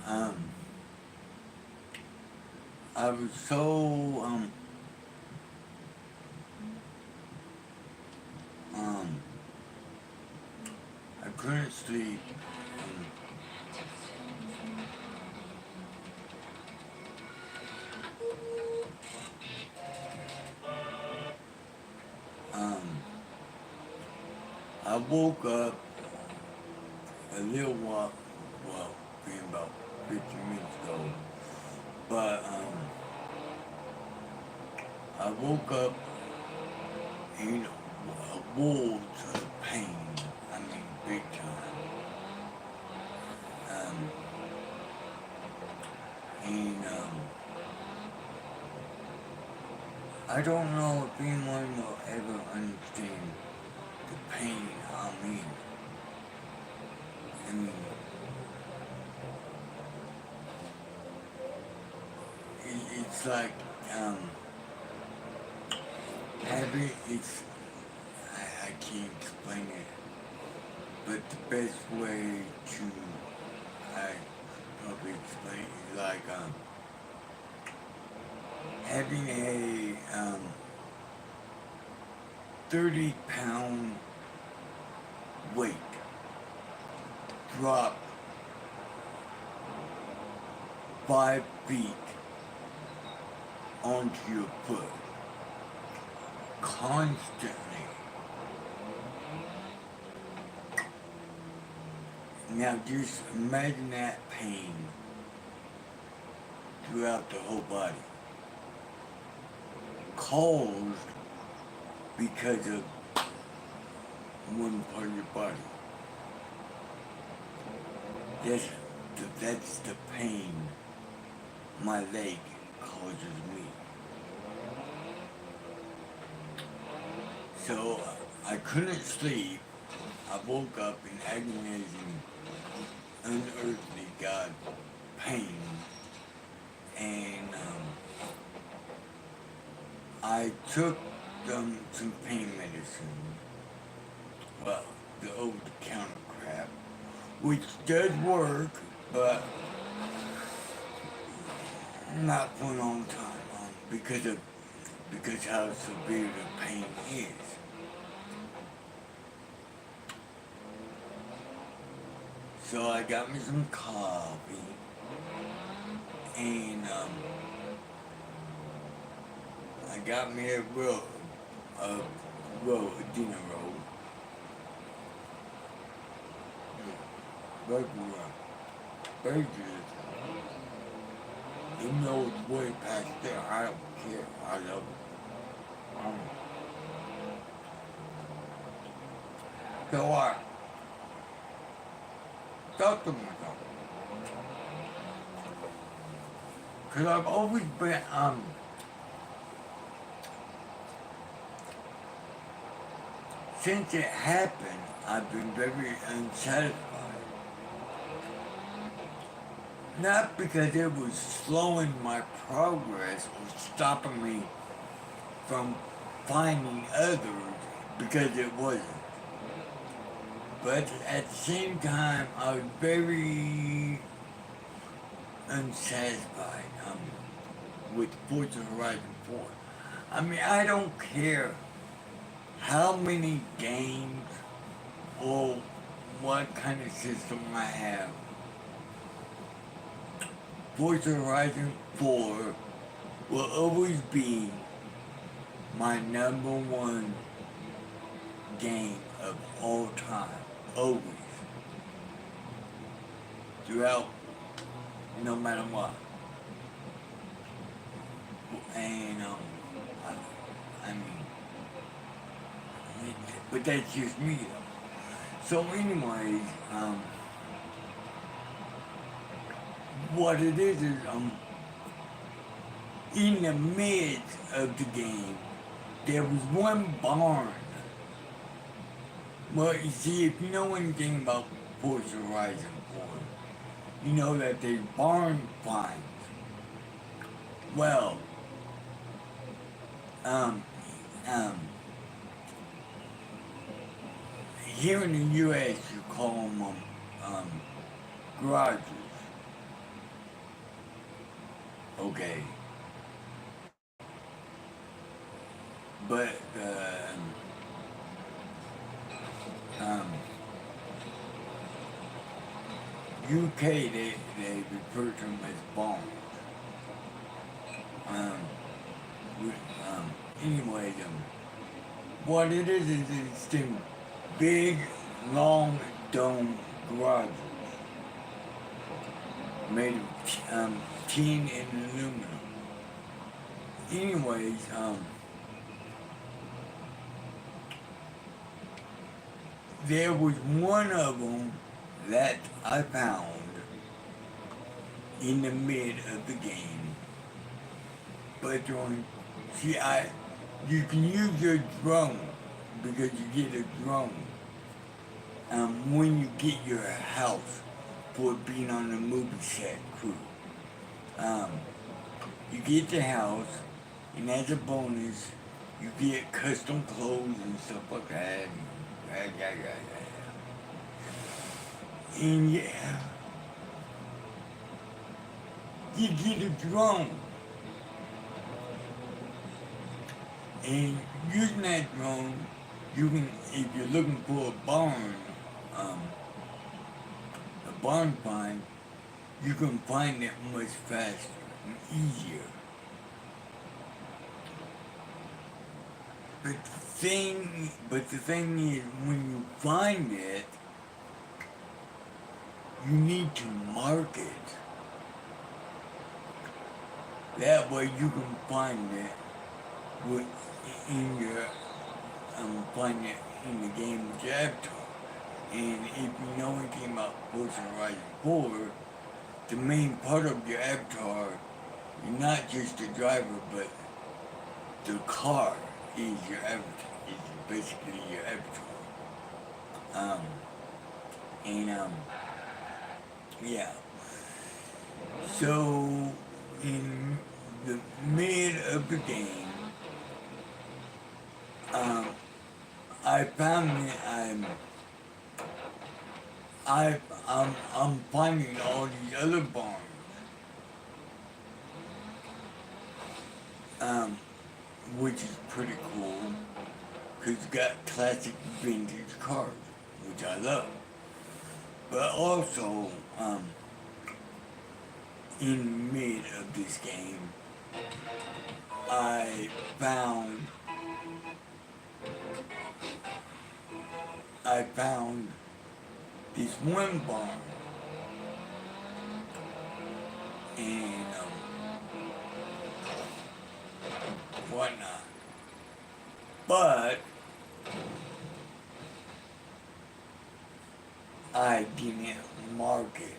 Um, I was so, um, I couldn't sleep. Um, I woke up a little while, well, being about 15 minutes ago, but, I woke up in wolves of pain. I mean, big time. Um, and I don't know if anyone will ever understand the pain I'm in. I mean, it's like um, having it's. I can't explain it, but the best way to I probably explain it like having a 30-pound weight drop 5 feet onto your foot constantly. Now just imagine that pain throughout the whole body, caused because of one part of your body. That's that's the pain my leg causes me. So I couldn't sleep. I woke up in agonizing, unearthly God pain, and I took some pain medicine, well, the over-the-counter crap, which does work, but not for a long time, because how severe the pain is. So I got me some coffee, and I got me a a dinner roll, regular burgers. Even though it's way past there, I don't care. I love it. So I thought to myself, because I've always been, since it happened, I've been very unsatisfied. Not because it was slowing my progress or stopping me from finding others, because it wasn't. But at the same time, I was very unsatisfied with Forza Horizon 4. I mean, I don't care how many games or what kind of system I have. Forza Horizon 4 will always be my number one game of all time. Always. Throughout, no matter what. And, I mean, but that's just me though. So anyways, what it is in the midst of the game, there was one barn. Well, you see, if you know anything about Forza Horizon 4, you know that there's barn finds. Well, um, um, here in the U.S., you call them garages. Okay. But, um, UK, they refer to them as bombs. Um, we, anyway, what it is it's them big, long dome garages made of tin and aluminum. Anyways, there was one of them that I found in the mid of the game. But on, see, you can use your drone because you get a drone when you get your house for being on the movie set crew. Um, you get the house, and as a bonus, you get custom clothes and stuff like that. And yeah, you get a drone. And using that drone, you can, if you're looking for um, a barn find, you can find it much faster and easier. But the thing is, when you find it, you need to mark it. That way you can find it with, in your, find it in the game with your avatar. And if you know anything about Forza Horizon 4, the main part of your avatar, you're not just the driver, but the car is your avatar, is basically your avatar. Um, and yeah. So in the mid of the game, um, I found that I'm finding all these other barns, um, which is pretty cool because it's got classic vintage cars, which I love. But also, in mid of this game, I found I found this one barn and whatnot. But I didn't mark it.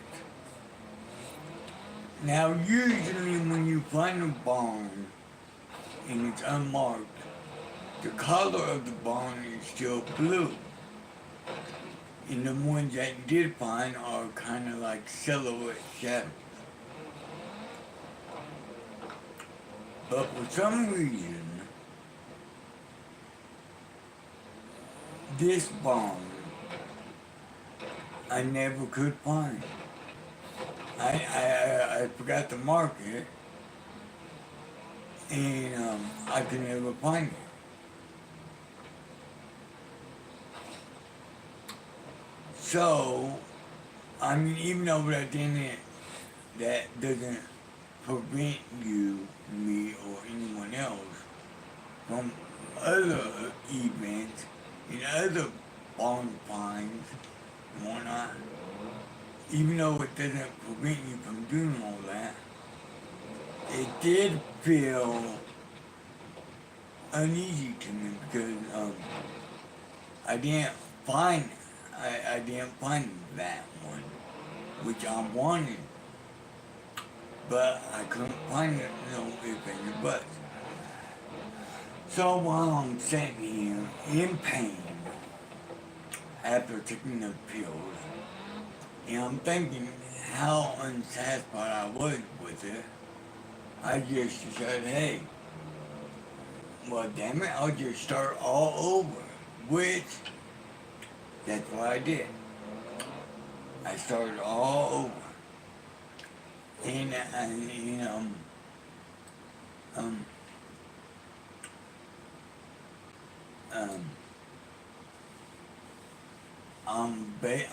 Now usually when you find a barn and it's unmarked, the color of the barn is still blue. And the ones that did find are kind of like silhouette shadows. But for some reason, this barn I never could find. I forgot to mark it, and I could never find it. So, I mean, even though that doesn't prevent you, me, or anyone else from other events and other barn finds and whatnot, even though it doesn't prevent you from doing all that, it did feel uneasy to me because I didn't find I didn't find that one, which I wanted, but I couldn't find it, no ifs, ands, or buts. So while I'm sitting here in pain after taking the pills, and I'm thinking how unsatisfied I was with it, I just said, hey, well damn it, I'll just start all over. Which, that's what I did. I started all over. And um,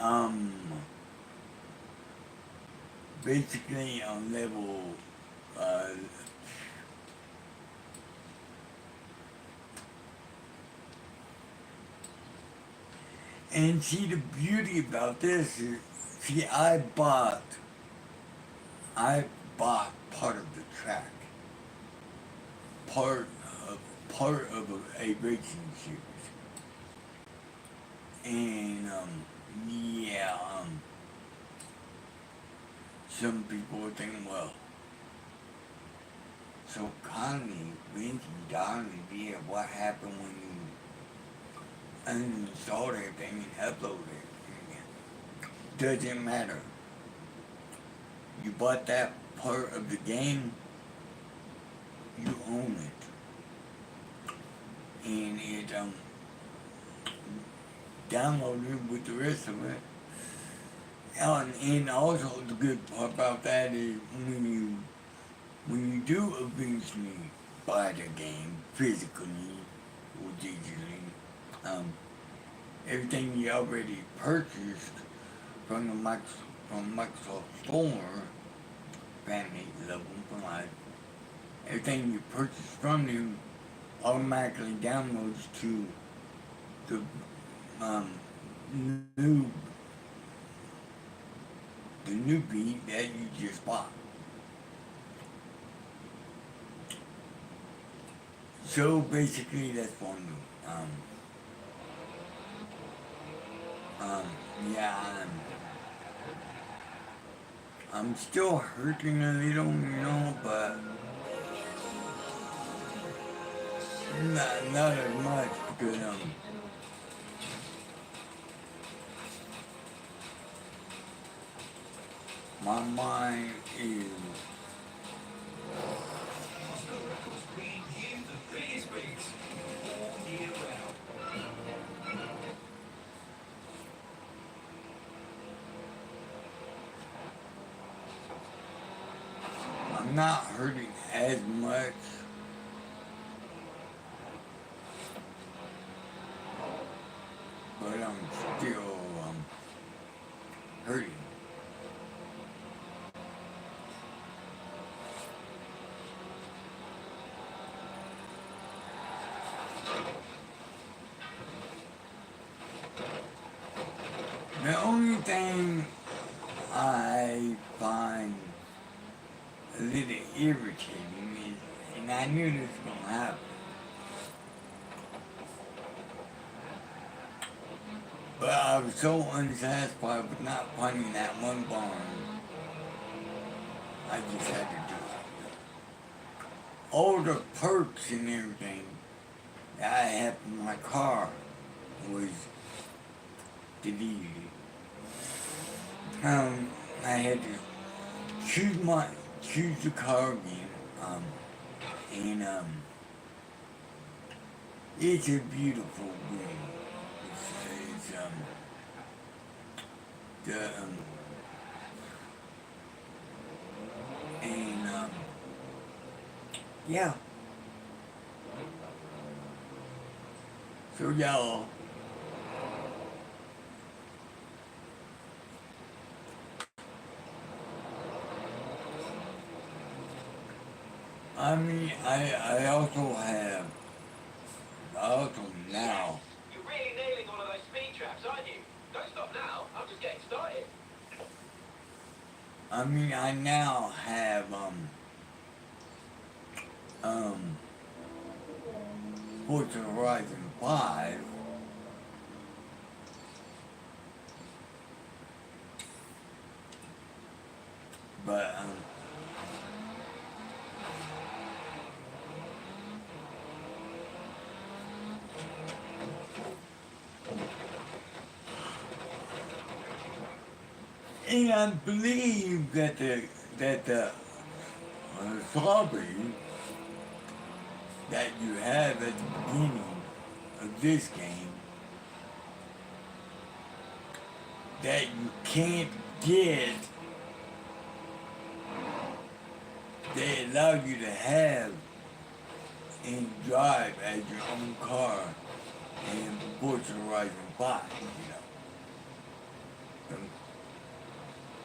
um, basically on level, uh, and see the beauty about this is, see, I bought part of the track, part part of a racing series, and yeah, some people are thinking, well, so Connie, Vinci, Donnie, yeah, what happened when you uninstalled everything and uploaded it? Doesn't matter. You bought that part of the game, you own it, and it downloaded with the rest of it. And also the good part about that is when you do eventually buy the game physically or digitally, um, everything you already purchased from Microsoft Store, family level for life, everything you purchase from them automatically downloads to the um, new the new beat that you just bought. So basically, that's one. Um, um, yeah, I'm still hurting a little, but not as much because my mind is. I'm not hurting as much, but I'm still hurting. The only thing I find a little irritating is, and I knew this was gonna happen, but I was so unsatisfied with not finding that one barn, I just had to do it. All the perks and everything that I had in my car was deleted. I had to choose the car again, and it's a beautiful game. It's the and yeah. So y'all, I mean, I also now, You're really nailing one of those speed traps, aren't you? Don't stop now. I'm just getting started. I mean, I now have um Forza Horizon 5, but and I believe that the zombie that you have at the beginning of this game that you can't get, they allow you to have and drive as your own car in Forza Horizon 5, you know,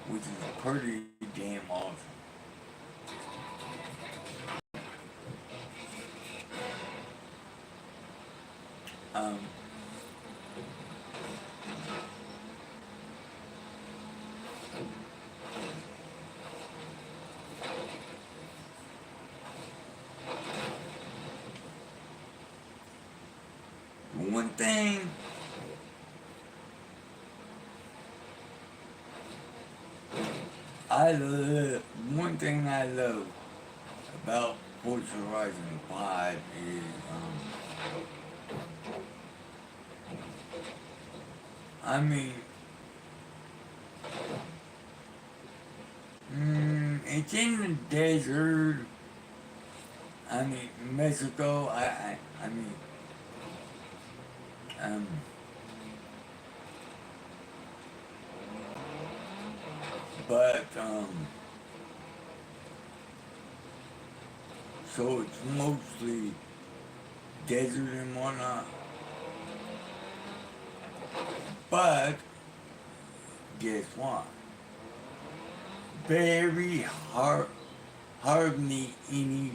which is pretty damn awesome. Um, one thing one thing I love about Forza Horizon 5 is, I mean, it's in the desert. I mean, Mexico. I mean, um, but so it's mostly desert and whatnot. But guess what? Very hardly any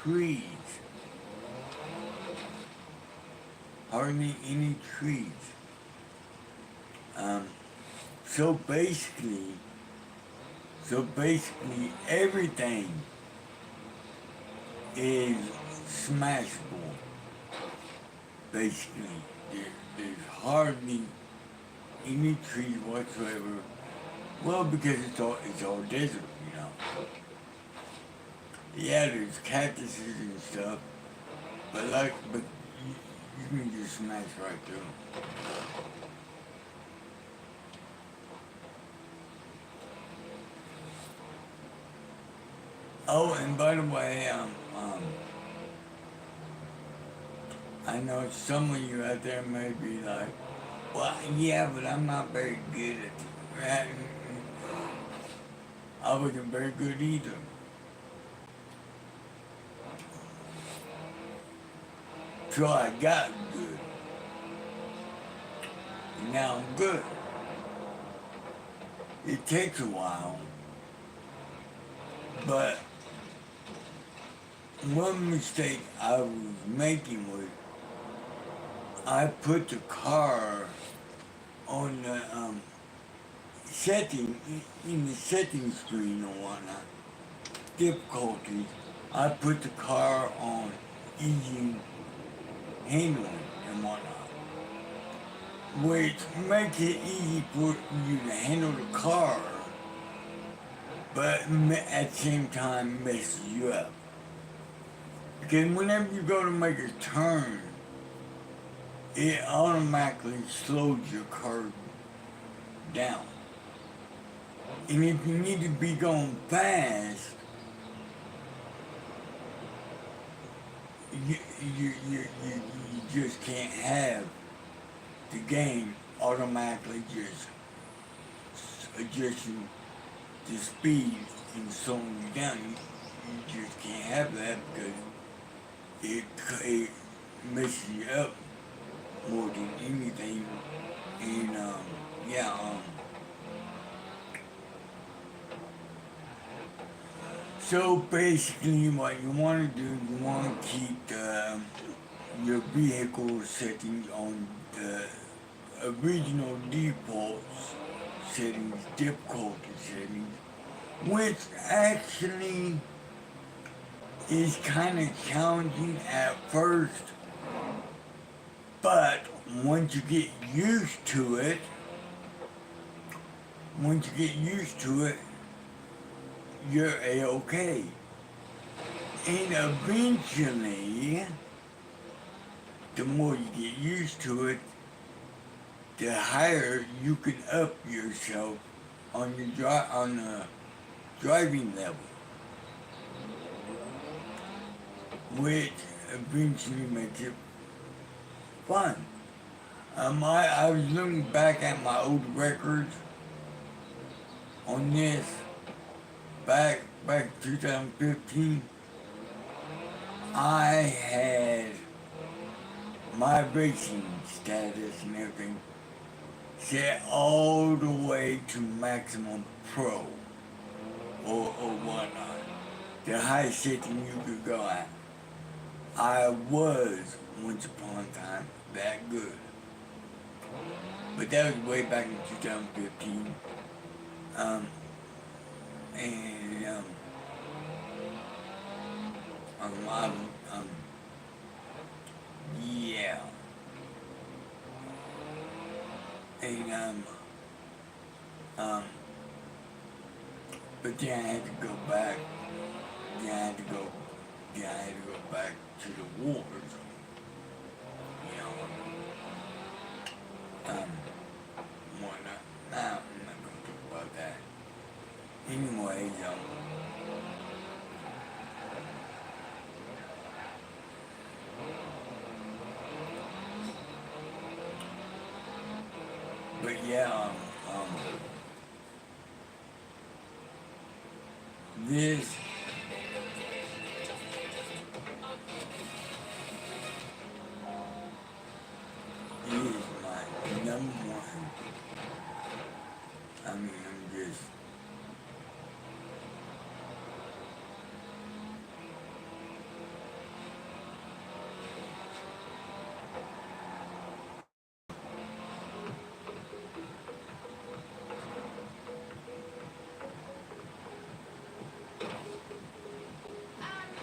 trees. Hardly any trees. Um, so basically, everything is smashable. Basically, there's hardly any trees whatsoever. Well, because it's all desert, you know. Yeah, there's cactuses and stuff, but you can just smash right through 'em. Oh, and by the way, I know some of you out there may be like, well, yeah, but I'm not very good at that. I wasn't very good either. So I got good. And now I'm good. It takes a while, but one mistake I was making was I put the car on the in the setting screen or whatnot, difficulties. I put the car on easy handling and whatnot, which makes it easy for you to handle the car, but at the same time messes you up. Because whenever you go to make a turn, it automatically slows your car down. And if you need to be going fast, you, you just can't have the game automatically just adjusting the speed and slowing you down. You just can't have that because it messes you up more than anything. And yeah, so basically, what you want to do, you want to keep your vehicle settings on the original default settings, difficulty settings, which actually is kind of challenging at first, but once you get used to it, you're a-okay. And eventually, the more you get used to it, the higher you can up yourself on on the driving level, which eventually makes it fun. I was looking back at my old records on this back 2015, I had my racing status and everything set all the way to maximum pro or whatnot. The highest setting you could go at. I was, once upon a time, that good. But that was way back in 2015. Um, and, I, um, yeah. And, um, but then I had to go back. Then I had to go, then I had to go back to the wars. You know, whatnot. Nah, I'm not gonna talk about that. Anyways, but yeah, this is my number one. I mean, I'm just,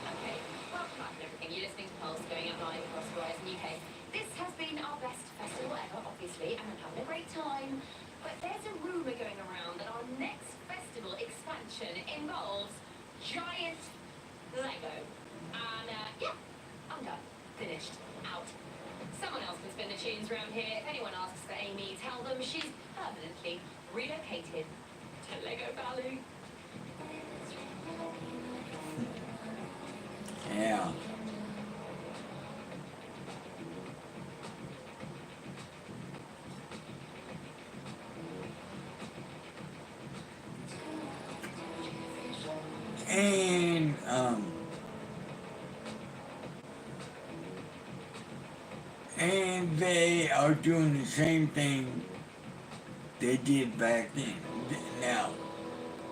Okay, welcome back and everything. You're listening to Pulse going out live across Horizon UK. This has been our best festival ever, obviously, and I'm having a great time. But there's a rumour going around that our next festival expansion involves giant Lego. And yeah, I'm done. Finished. Out. Someone else can spin the tunes around here. If anyone asks for Amy, tell them she's permanently relocated to Lego Valley. yeah. And they are doing the same thing they did back then. Now,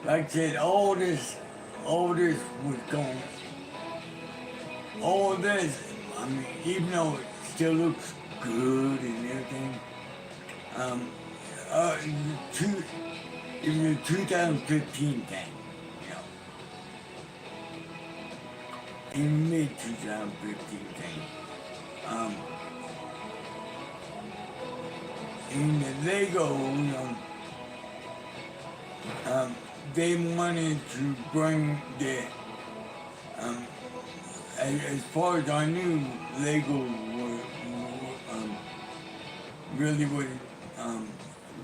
like I said, all this was going, all this, I mean, even though it still looks good and everything, um, uh, two, even the 2015 thing, you know, in mid 2015 thing, um, in the Lego, they wanted to bring the, um, as far as I knew, Lego really wasn't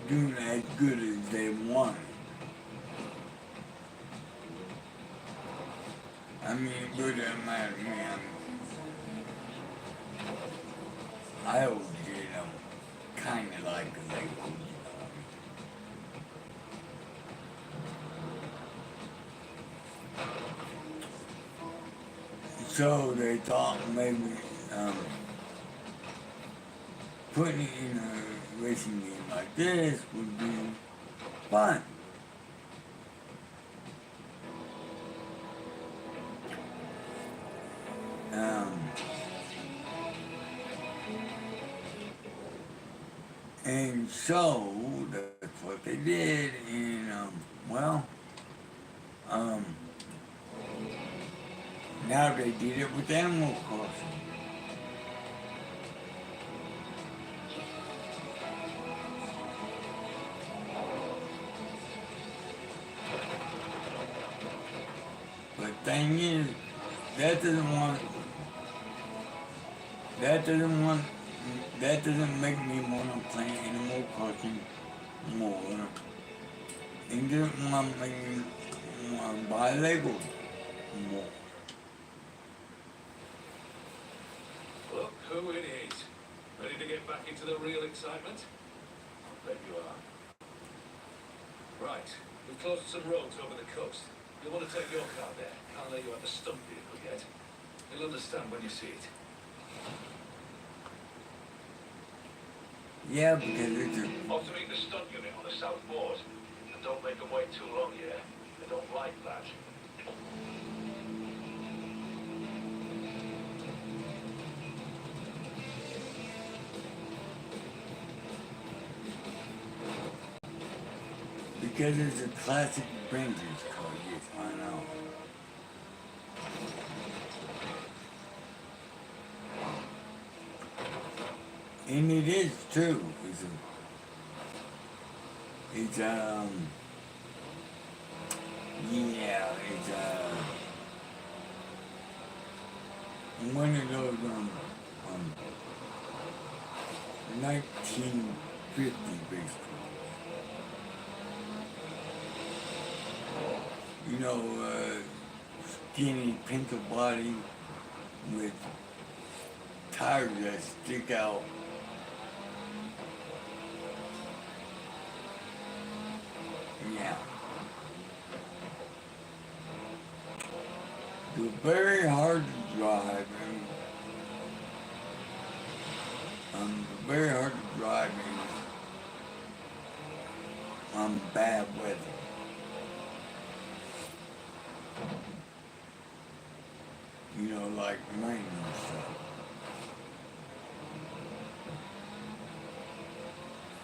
doing as good as they wanted. I mean, it really doesn't matter to me. I always did kind of like Lego. So they thought maybe putting it in a racing game like this would be fun. And so that's what they did, and now they did it with Animal Crossing. But thing is, that doesn't want, that doesn't want, that doesn't make me want to play Animal Crossing more. It doesn't want to make me want to buy Lego more. Look who it is. Ready to get back into the real excitement? I bet you are. Right, we've closed some roads over the coast. You'll want to take your car there. Can't let you have the stump vehicle yet. You'll understand when you see it. Yeah, because it's a... Off to meet the stunt unit on the south board. And don't make them wait too long, yeah? They don't like that. Because it's a classic Vinci car, yes, I know. And it is too. Yeah, it's one of those, 1950 basically. You know, skinny pencil body with tires that stick out. Yeah. They're very hard to drive and very hard to drive in bad weather. You know, like rain and stuff.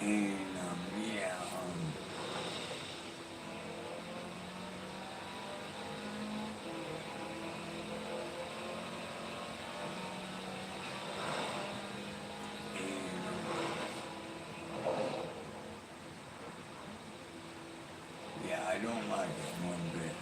And yeah, yeah, I don't like it one bit.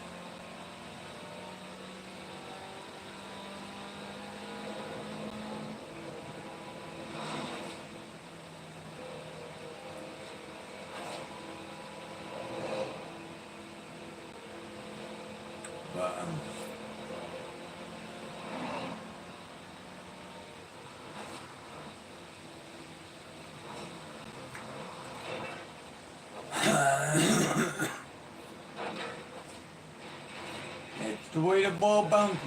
But that's the way the ball bounces.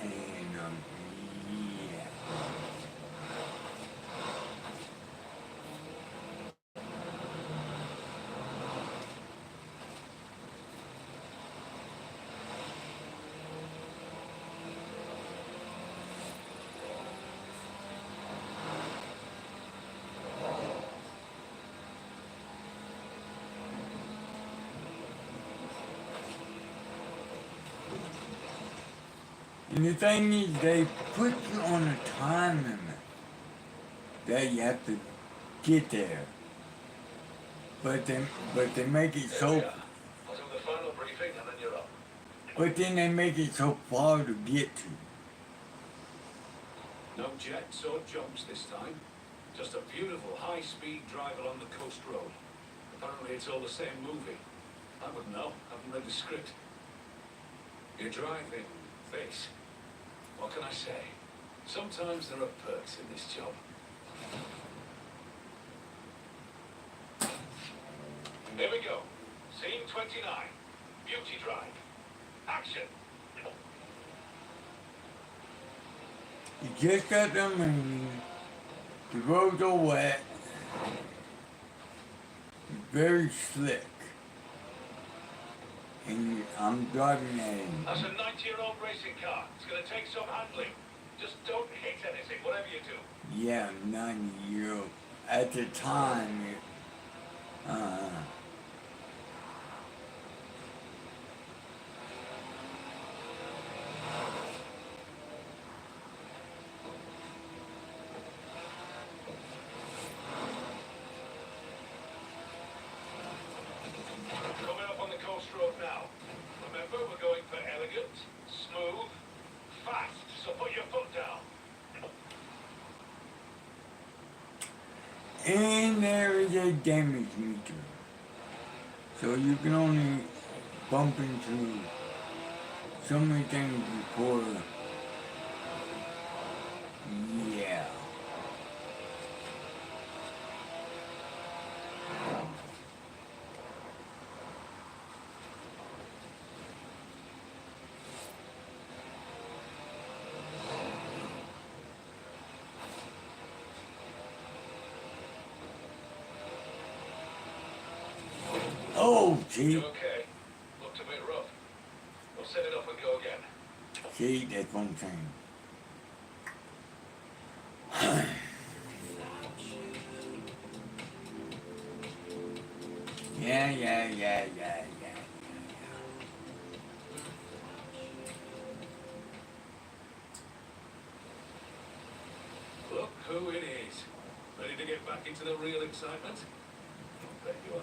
And yeah. And the thing is, they put you on a time limit that you have to get there. But they make it There we so, are. I'll do the final briefing and then you're up. but then they make it so far to get to. No jets or jumps this time. Just a beautiful high-speed drive along the coast road. Apparently it's all the same movie. I wouldn't know. Haven't read the script. You're driving this. What can I say? Sometimes there are perks in this job. Here we go. Scene 29. Beauty Drive. Action. You just got done moving. The roads are wet. It's very slick. And I'm driving a, That's a 90-year-old racing car. It's going to take some handling. Just don't hit anything, whatever you do. yeah, 90-year-old. At the time, Coming up on the coast road now. Remember, we're going for elegant, smooth, fast. So put your foot down. and there is a damage meter. So you can only bump into so many things before. Yeah. Oh, see, You okay? Looked a bit rough. We'll set it up and go again. see, that's what I'm saying. Yeah. Look who it is. Ready to get back into the real excitement? Bet you are.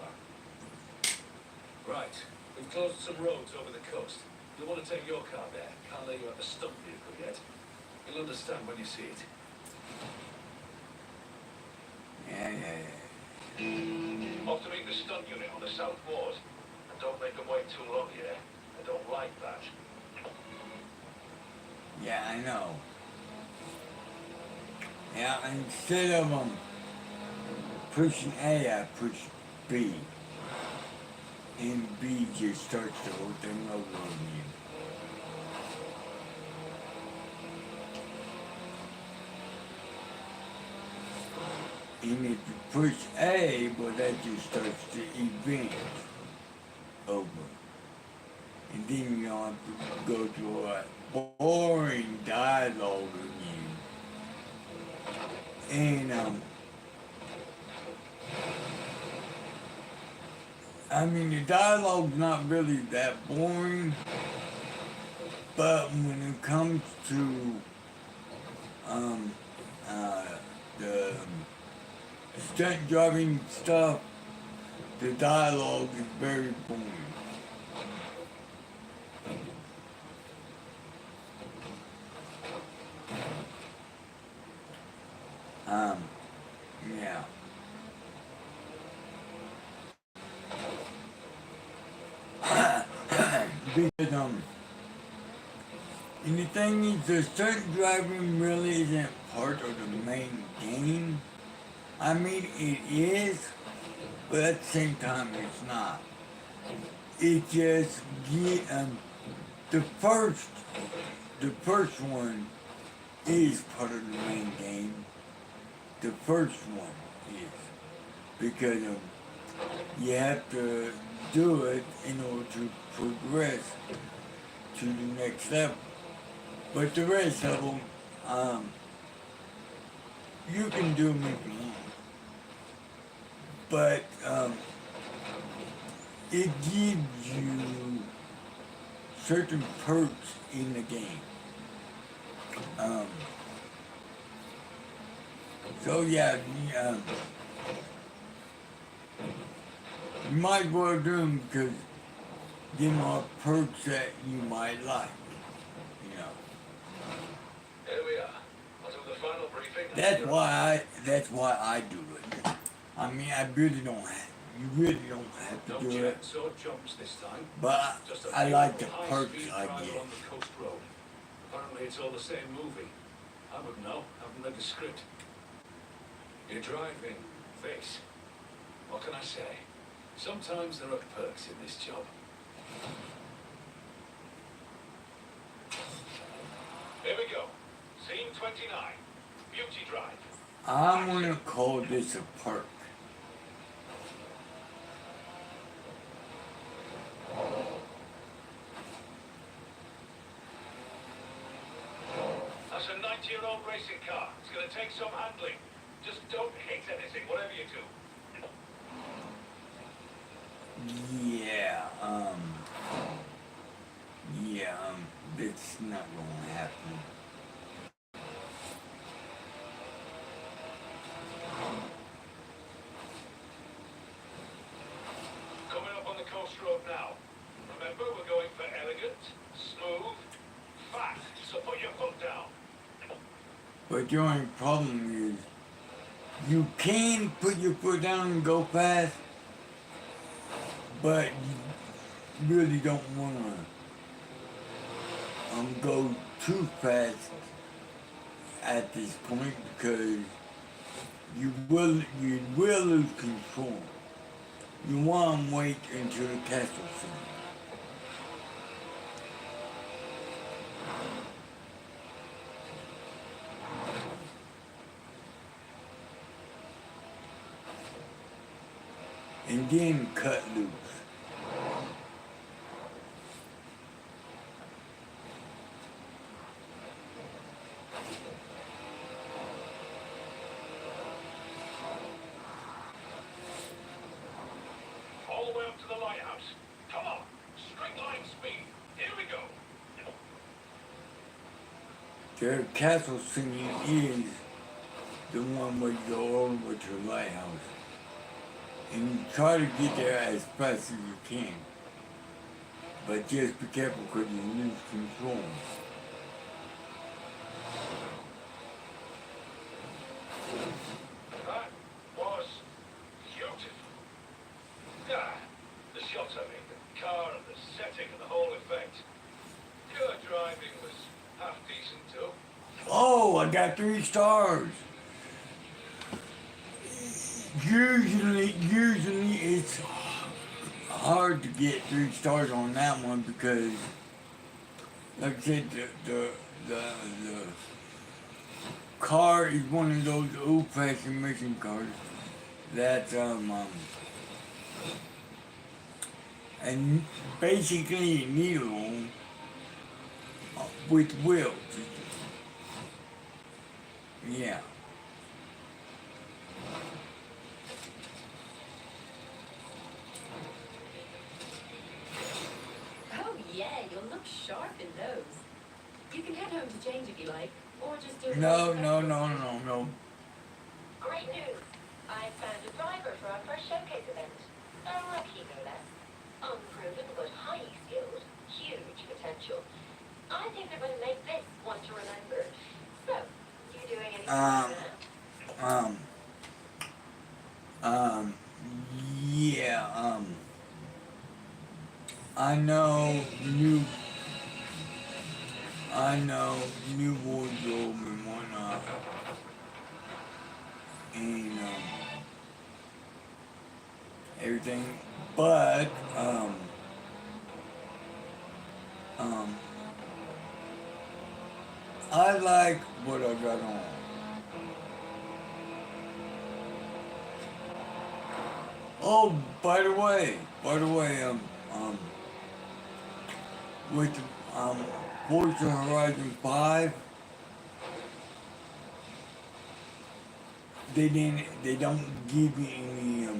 Right, we've closed some roads over the coast. You'll want to take your car there. Can't let you have the stunt vehicle yet. You'll understand when you see it. Yeah. Off to meet the stunt unit on the south ward. And don't make them wait too long here. I don't like that. Yeah, I know. Yeah, instead of pushing A, I push B. And B just starts the whole thing over again. And if you push A, well, that just starts the event over. And then you don't have to go through a boring dialogue again. And, I mean, the dialogue's not really that boring, but when it comes to, the stunt driving stuff, the dialogue is very boring. Yeah. Because, and the thing is, the stunt driving really isn't part of the main game. I mean, it is, but at the same time, it's not. It just the first, the first one is part of the main game. The first one is because you have to do it in order to progress to the next level. But the rest of them, you can do them if you want. But it gives you certain perks in the game. So yeah, you might as well do them because them are perks that you might like. You know. Here we are. I'll do the final briefing. That's why I do it. I mean, you really don't have to No do it. jets or jumps this time. But Just a I like the beautiful perks high-speed I drive get. along the coast road. Apparently it's all the same movie. I wouldn't know. Haven't read the script. You're driving this. What can I say? Sometimes there are perks in this job. Here we go. Scene 29. Beauty Drive. I'm gonna call this a perk. That's a 90-year-old racing car. It's going to take some handling. Just don't hit anything, whatever you do. That's not gonna happen. Coming up on the coast road now. Remember, we're going for elegant, smooth, fast. So put your foot down. But the only problem is, you can put your foot down and go fast, but really don't want to go too fast at this point because you will lose control. You want to wait until the castle scene. And then cut loose. All the way up to the lighthouse. Come on. Straight line speed. Here we go. The castle scene is the one where you go over to the lighthouse. And you try to get there as fast as you can. But just be careful because you lose control. That was beautiful. Ah, the shots of it, the car and the setting and the whole effect. Your driving was half decent too. Oh, I got 3 stars. Usually it's hard to get 3 stars on that one because, like I said, the car is one of those old-fashioned mission cars that and basically a needle with wheels. Yeah. Oh yeah, you'll look sharp in those. You can head home to change if you like, or just do it. No. Great news! I found a driver for our first showcase event. A rookie, no less. Unproven but highly skilled. Huge potential. I think they're going to make this one to remember. So, you doing anything Yeah, I know new wardrobe and whatnot, and everything, but I like what I got on. Oh, by the way, with Forza Horizon 5, they don't give you any,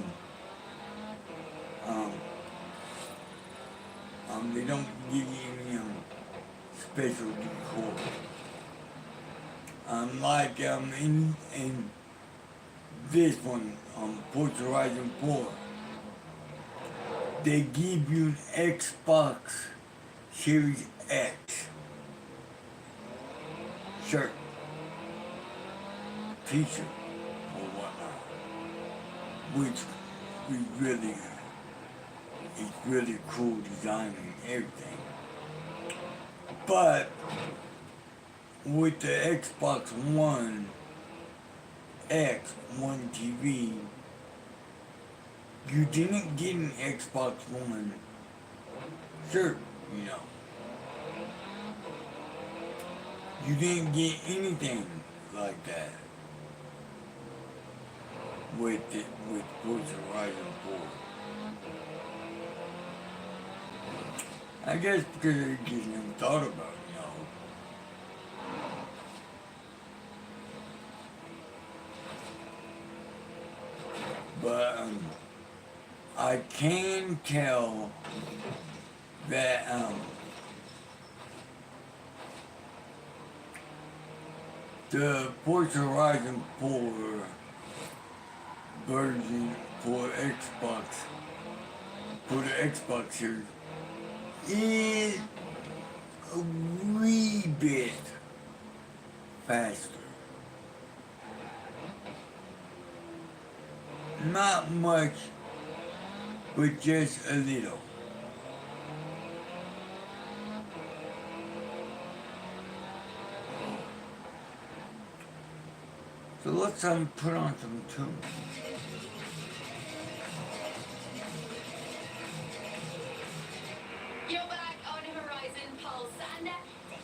they don't give you any, special decor. Like, in this one, Forza Horizon 4, they give you an Xbox Series X shirt, t-shirt, or whatnot, which is really cool design and everything. But with the Xbox One X, One TV, you didn't get an Xbox One shirt, you know. You didn't get anything like that with Forza Horizon 4. I guess because they just never thought about it, you know. But I can tell that the Forza Horizon 4 version for the Xbox Series is a wee bit faster. Not much, but just a little. let's put on some tunes. You're back on Horizon Pulse, and did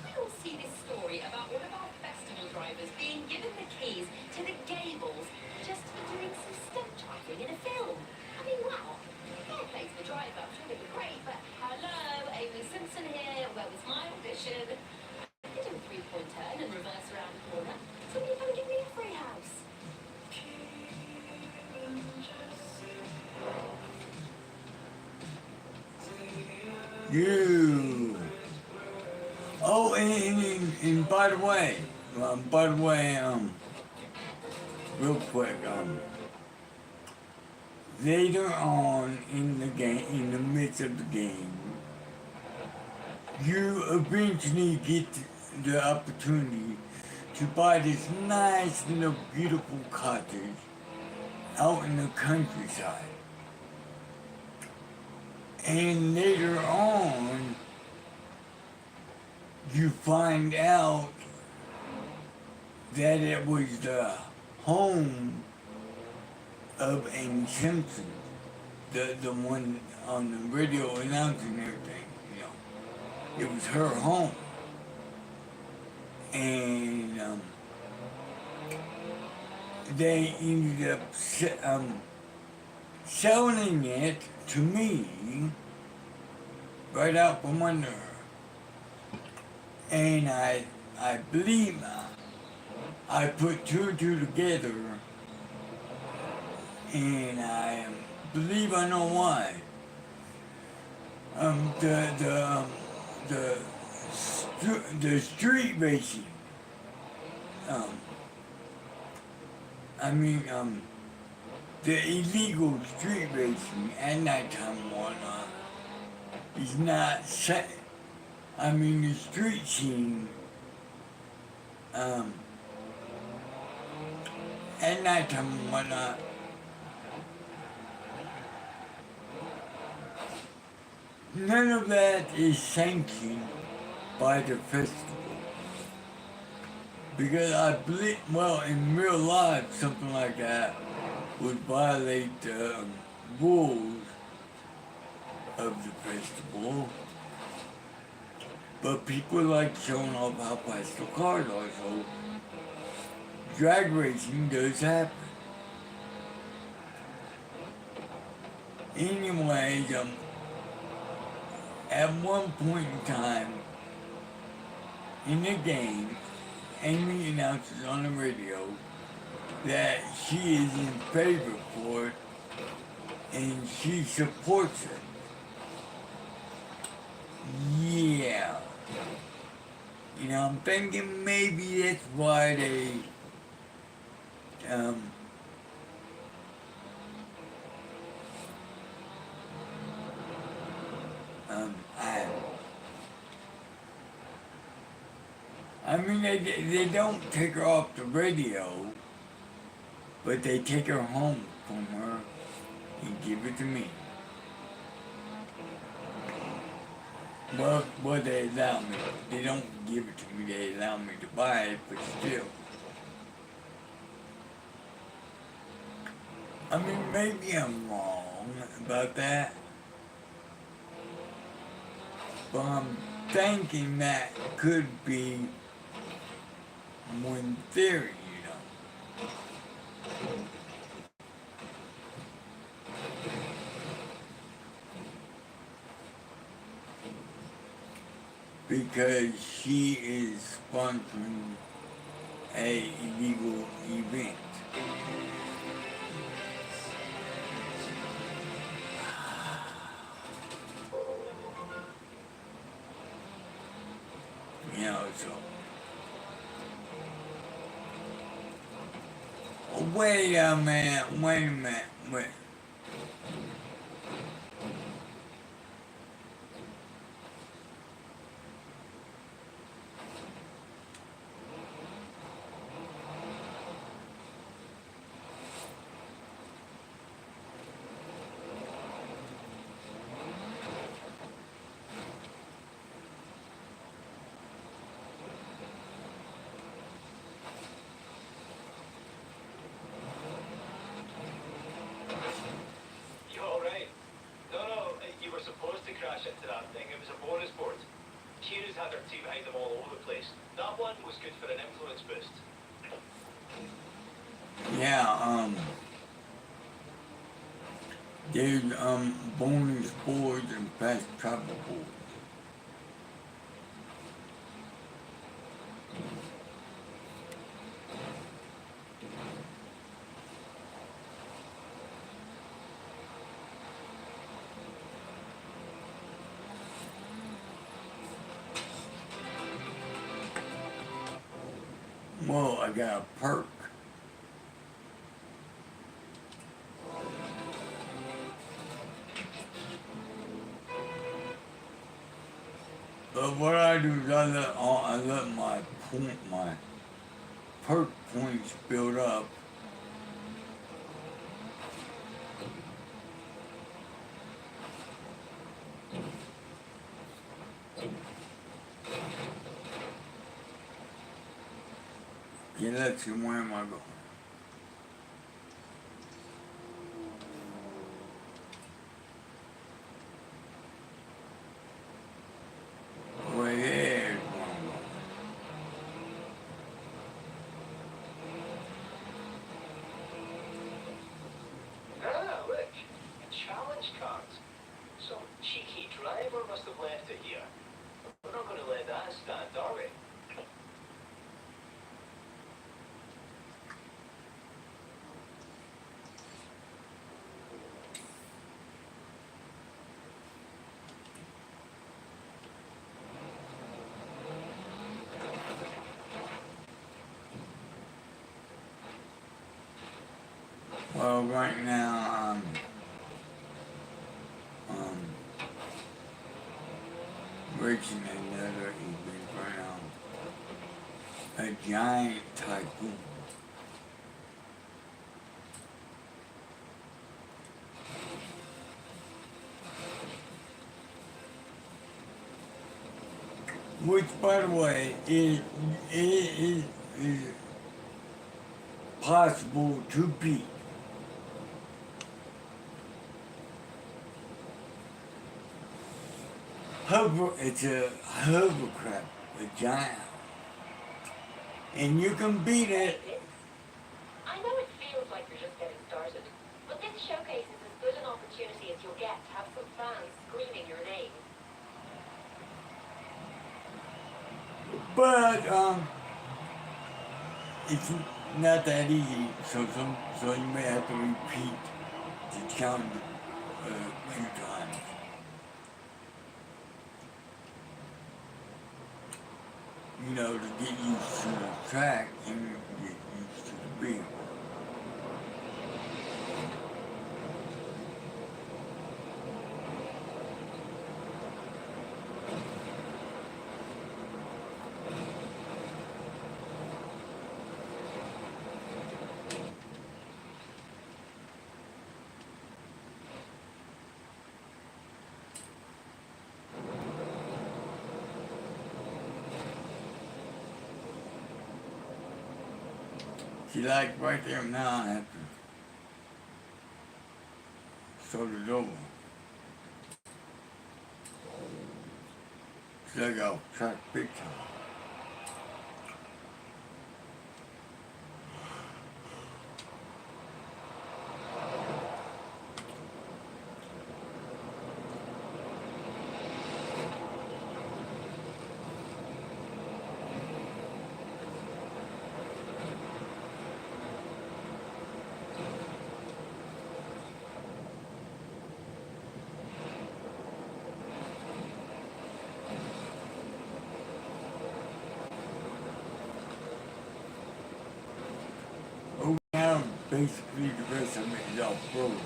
we all see this story about one of our festival drivers being given the keys to the Gables just for doing some stunt driving in a film? I mean, wow. Fair play to the driver, I'm sure they were great, but hello, Amy Simpson here, where was my audition? I could do a three-point turn and reverse around the corner. Somebody come and give me a free house. You. Oh, and by the way, real quick, later on in the game, in the midst of the game, you eventually get the opportunity to buy this nice little beautiful cottage out in the countryside. And later on, you find out that it was the home of Amy Simpson, the one on the radio announcing everything, you know. It was her home. And they ended up selling it to me right out from under her. And I believe I put two and two together, and I believe I know why. The street racing. The illegal street racing at nighttime and whatnot is not set. The street scene, at nighttime and whatnot, none of that is sanctioned by the festival. Because I believe, well, in real life, something like that would violate the rules of the festival. But people like showing off how fast the cars are, so drag racing does happen. Anyways, at one point in time in the game, Amy announces on the radio that she is in favor for it and she supports it. Yeah. I'm thinking maybe that's why they they don't take her off the radio, but they take her home from her and give it to me. Well, they allow me. They don't give it to me, they allow me to buy it, but still. Maybe I'm wrong about that, but I'm thinking that could be one theory, because she is sponsoring a illegal event. So. Wait a minute. Kira's had her team behind them all over the place. That one was good for an influence boost. Yeah, there's bonus boards and fast travel boards. Well, I got a perk. But what I do is I let my perk points build up. Okay, let's see, where am I going? Where is one? Ah, look. A challenge card. Some cheeky driver must have left it here. We're not going to let that stand, are we? Well, right now I'm reaching another event right now. A giant typhoon. Which, by the way, is possible to beat. It's a hovercraft, a giant. And you can beat it. I know it feels like you're just getting started, but this showcase is as good an opportunity as you'll get to have some fans screaming your name. But it's not that easy, so you may have to repeat the challenge a few times. You know, to get used to the track and get used to the beat. See, like right there now, I have to sort it over. So I got track big time. Oh, now basically the rest of it is off-road.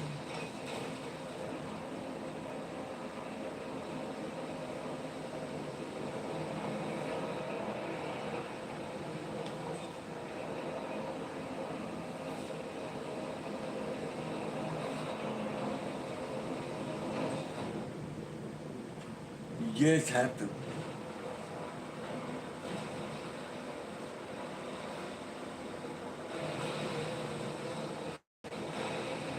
You just have to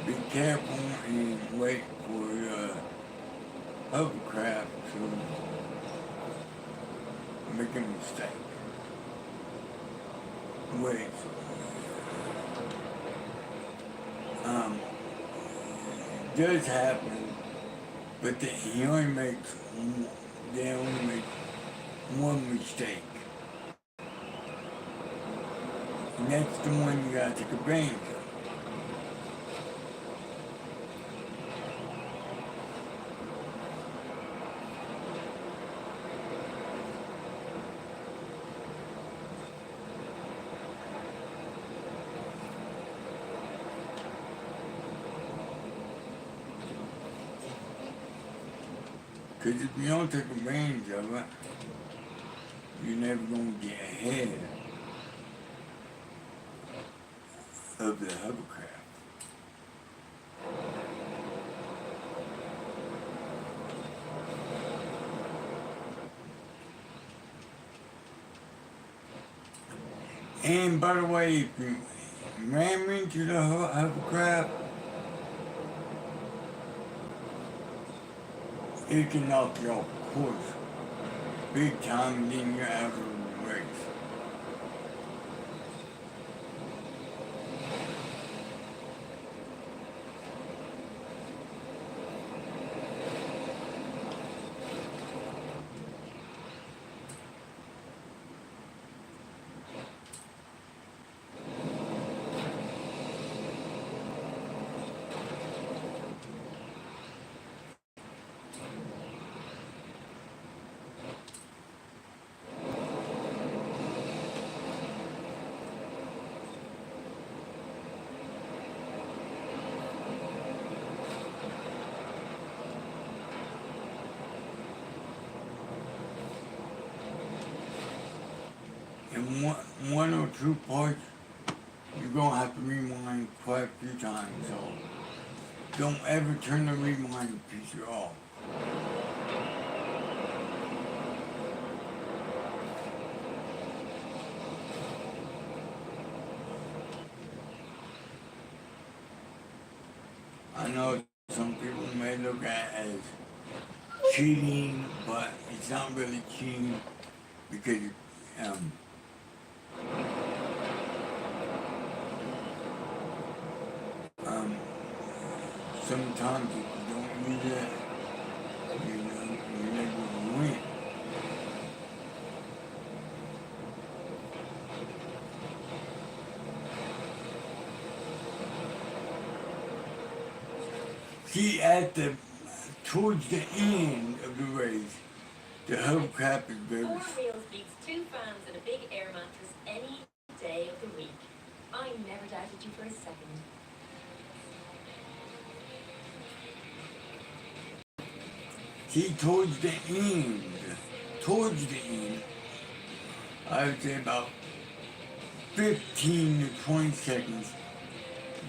be careful and wait for hovercraft to make a mistake. Which, does happen, but he only makes, they only make one mistake. And that's the one you gotta take advantage of. Because if you don't take advantage of it, you're never gonna get ahead of the hovercraft. And by the way, if you ram into the hovercraft, it can knock you off course big time, and then you're out of the race. In one or two parts, you're gonna have to rewind quite a few times, so don't ever turn the rewind feature off. I know some people may look at it as cheating, but it's not really cheating because sometimes if you don't use it, you're never gonna win. See, towards the end of the race, the hovercraft is very. Four wheels beats two fans and a big air mattress any day of the week. I never doubted you for a second. See, towards the end, I would say about 15 to 20 seconds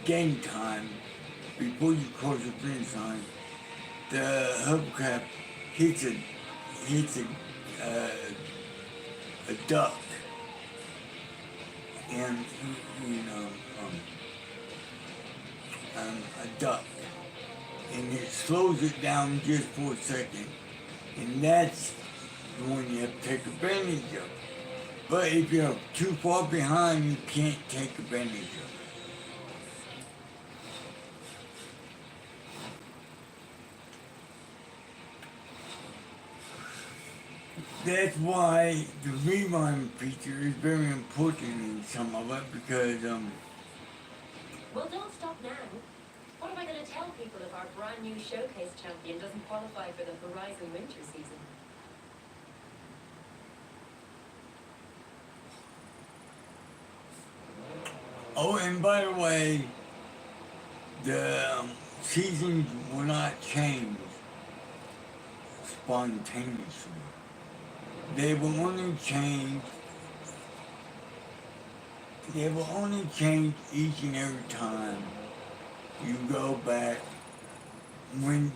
game time before you cross the finish line, the hovercraft hits a duck, and a duck, and it slows it down just for a second, and that's the one you have to take advantage of. But if you're too far behind, you can't take advantage of it. That's why the rewind feature is very important in some of it, because Well, don't stop now. What am I going to tell people if our brand new showcase champion doesn't qualify for the Horizon winter season? oh, and by the way, the seasons will not change spontaneously. They will only change each and every time you go back. When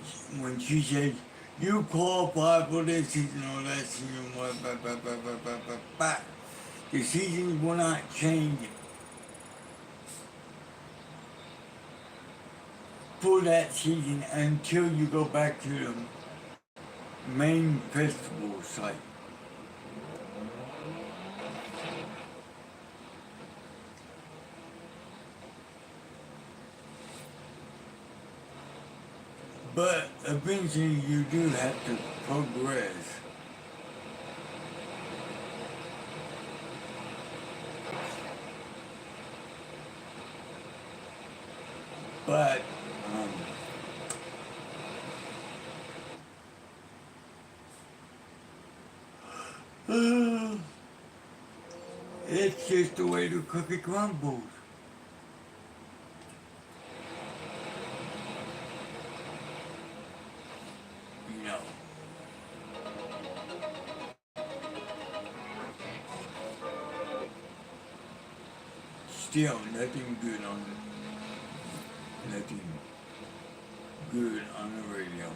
she says you qualify for this season or that season, the seasons will not change for that season until you go back to the main festival site. But eventually you do have to progress. But it's just the way the cookie crumbles. You know. Still nothing good on nothing good on the radio.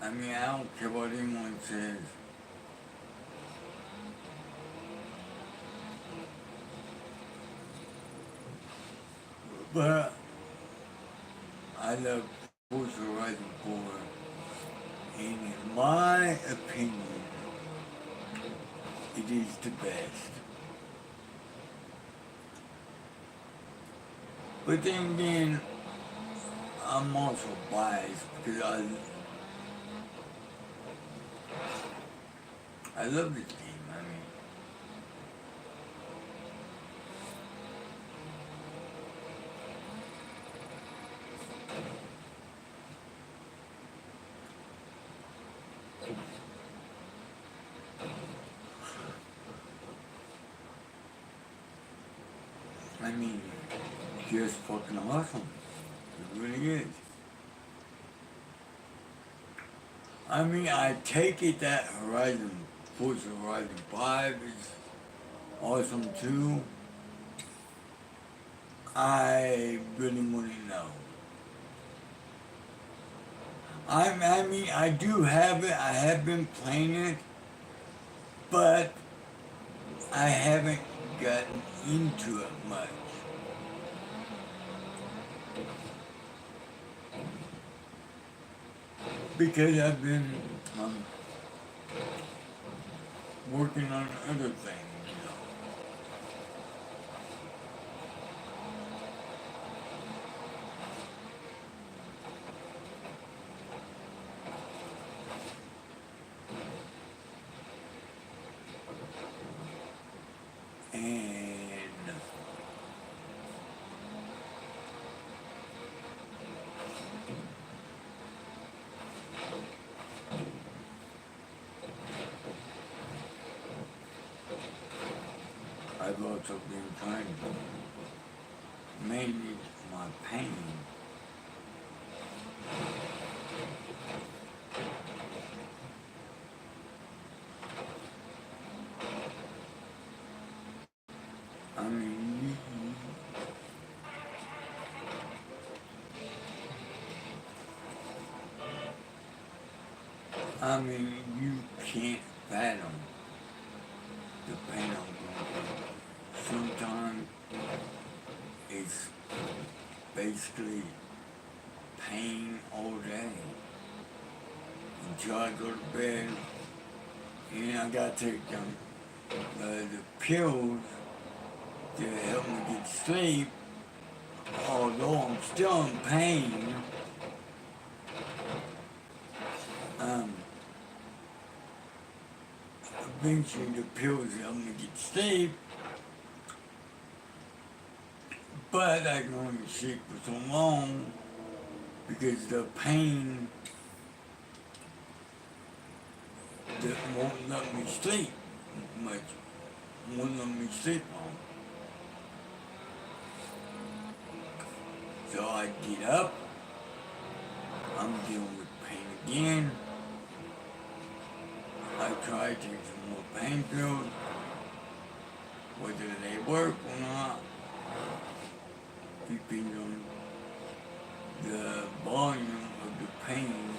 I mean, I don't care what anyone says. But I love Forza Horizon 4, and in my opinion, it is the best. But then again, I'm also biased because I love this game. I mean, just fucking awesome. It really is. I mean, I take it that Forza Horizon 5 is awesome too. I really want to know. I mean, I do have it. I have been playing it, but I haven't gotten into it much. Because I've been working on other things, you know. And I've also been trying to manage my pain. I mean, you can't fathom the pain I'm going through. Sometimes it's basically pain all day until I go to bed, and I gotta take the pills to help me get sleep. Although I'm still in pain, eventually the pills help me get sleep, but I can only sleep for so long because the pain that won't let me sleep much, won't let me sleep long. So I get up, I'm dealing with pain again. I try to take some more pain pills, whether they work or not, depends on the volume of the pain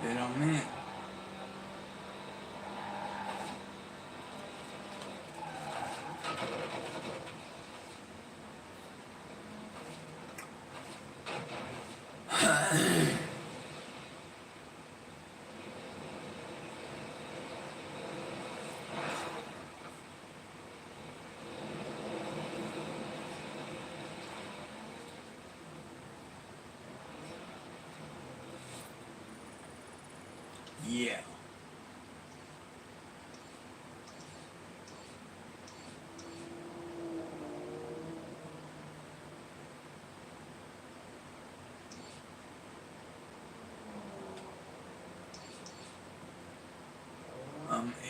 that I'm in. Yeah.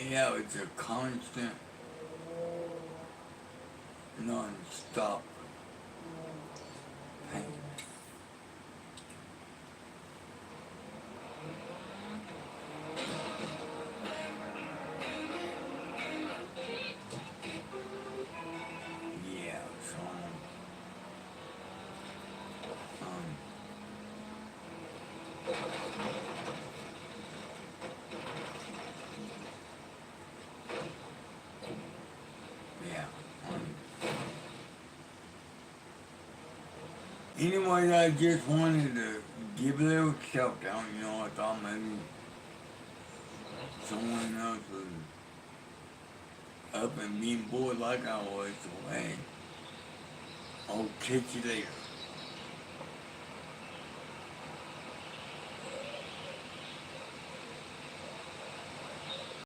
Yeah, it's a constant, non-stop pain. Yeah, so, um, yeah. Anyway, I just wanted to give a little shout out, I thought maybe someone else was up and being bored like I was, so hey, I'll catch you later.